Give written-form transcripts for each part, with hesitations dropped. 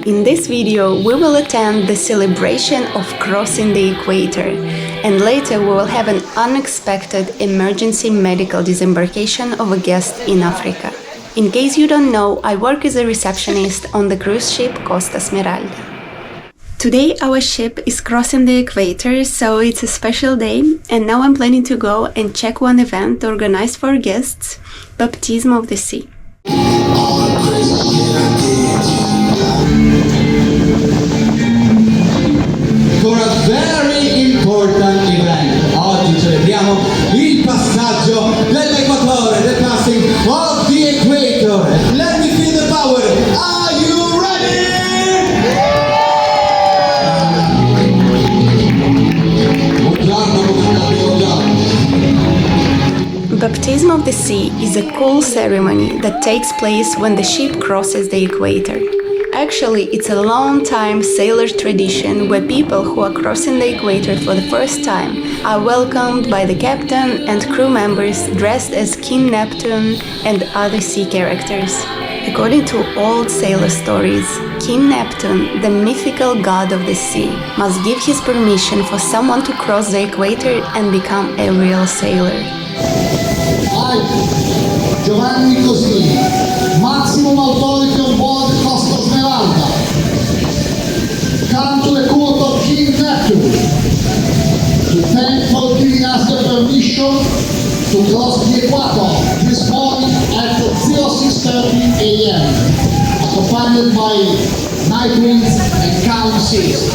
In this video, we will attend the celebration of crossing the equator, and later we will have an unexpected emergency medical disembarkation of a guest in Africa. In case you don't know, I work as a receptionist on the cruise ship Costa Smeralda. Today our ship is crossing the equator, so it's a special day, and now I'm planning to go and check one event organized for guests, Baptism of the Sea. For a very important event, oggi celebriamo il passaggio dell'Equatore, the passing of the Equator. Let me feel the power. Are you ready? Baptism of the Sea is a cool ceremony that takes place when the ship crosses the equator. Actually, it's a long-time sailor tradition where people who are crossing the equator for the first time are welcomed by the captain and crew members dressed as King Neptune and other sea characters. According to old sailor stories, King Neptune, the mythical god of the sea, must give his permission for someone to cross the equator and become a real sailor. Giovanni Cosini, maximum authority on board Costa Smeralda. Come to the court of King Neptune to thank for giving us the permission to cross the equator this morning at 06:30 a.m. accompanied by night winds and calm seas.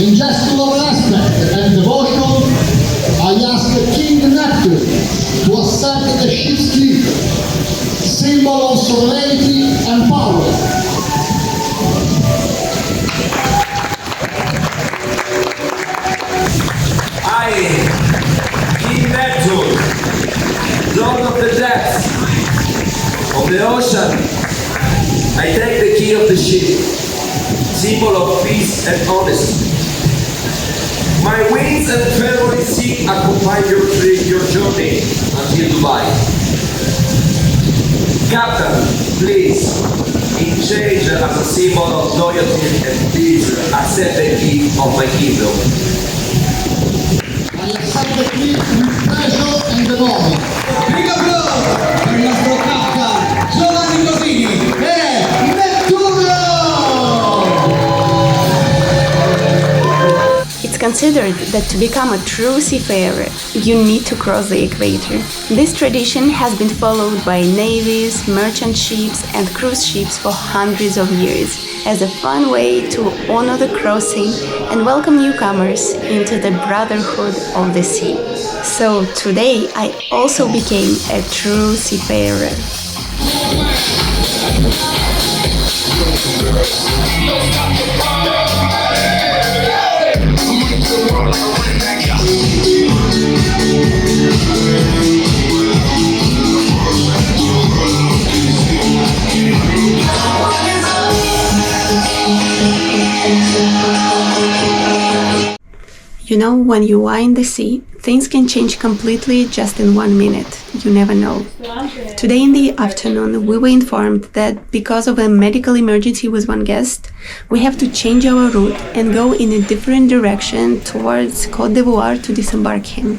In gesture of respect and devotion, I ask King Neptune to accept the ship's key, symbol of sovereignty and power. I, King Neptune, Lord of the depths, of the ocean, I take the key of the ship, symbol of peace and honesty. My winds and fiery sea accompany your journey until Dubai. Captain, please, in change as a symbol of loyalty and peace, accept the key of my kingdom. I accept the key with pleasure and honor. Big applause per il nostro captain, Giovanni Cosini e Nettuno! It's considered that to become a true seafarer, you need to cross the equator. This tradition has been followed by navies, merchant ships and cruise ships for hundreds of years as a fun way to honor the crossing and welcome newcomers into the brotherhood of the sea. So today I also became a true seafarer. You know, when you are in the sea, things can change completely just in 1 minute. You never know. Today in the afternoon, we were informed that because of a medical emergency with one guest, we have to change our route and go in a different direction towards Côte d'Ivoire to disembark him,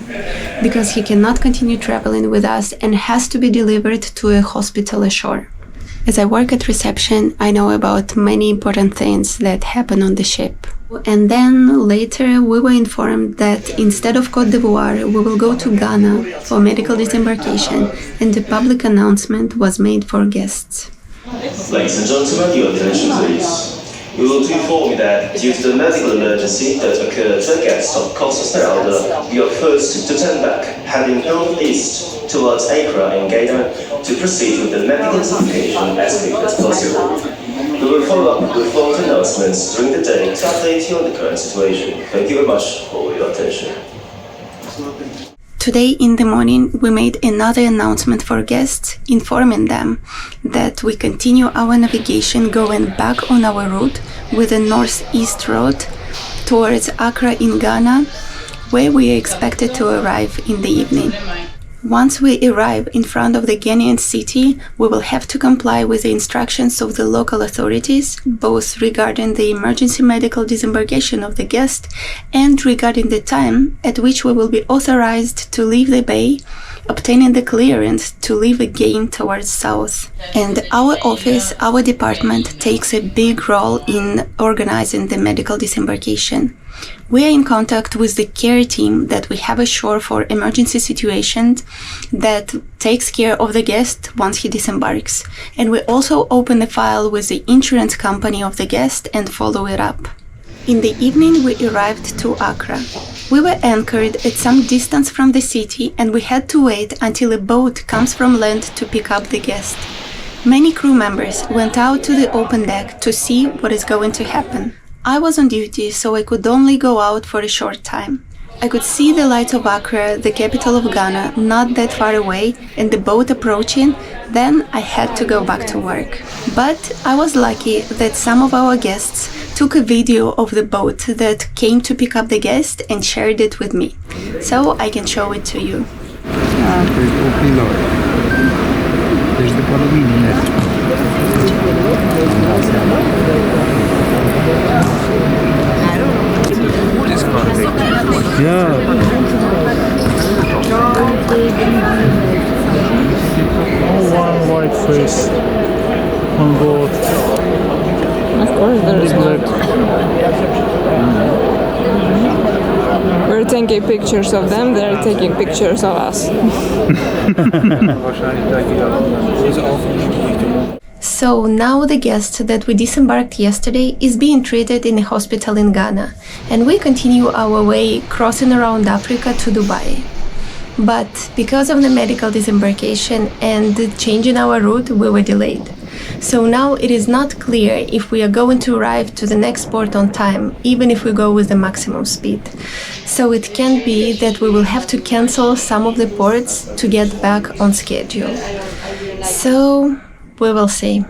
because he cannot continue traveling with us and has to be delivered to a hospital ashore. As I work at reception, I know about many important things that happen on the ship. And then later we were informed that instead of Côte d'Ivoire, we will go to Ghana for medical disembarkation, and a public announcement was made for guests. Ladies and gentlemen, your attention please. We will inform you that due to the medical emergency that occurred to the guests of Costa Smeralda, we are forced to turn back, heading northeast towards Accra in Ghana to proceed with the medical disembarkation as quickly as possible. We will follow up with further announcements during the day to update you on the current situation. Thank you very much for your attention. Today in the morning, we made another announcement for guests, informing them that we continue our navigation going back on our route with a northeast road towards Accra in Ghana, where we are expected to arrive in the evening. Once we arrive in front of the Ghanaian city, we will have to comply with the instructions of the local authorities, both regarding the emergency medical disembarkation of the guest and regarding the time at which we will be authorized to leave the bay, obtaining the clearance to leave again towards south. And our office, our department, takes a big role in organizing the medical disembarkation. We are in contact with the care team that we have ashore for emergency situations that takes care of the guest once he disembarks. And we also open the file with the insurance company of the guest and follow it up. In the evening, we arrived to Accra. We were anchored at some distance from the city and we had to wait until a boat comes from land to pick up the guest. Many crew members went out to the open deck to see what is going to happen. I was on duty, so I could only go out for a short time. I could see the lights of Accra, the capital of Ghana, not that far away, and the boat approaching. Then I had to go back to work. But I was lucky that some of our guests took a video of the boat that came to pick up the guest and shared it with me. So I can show it to you. There's the Gladilina. Yeah. One white face on board. Of course there is Black. We're taking pictures of them, they're taking pictures of us. So now the guest that we disembarked yesterday is being treated in a hospital in Ghana, and we continue our way crossing around Africa to Dubai. But because of the medical disembarkation and the change in our route, we were delayed. So now it is not clear if we are going to arrive to the next port on time, even if we go with the maximum speed. So it can be that we will have to cancel some of the ports to get back on schedule. So we will see.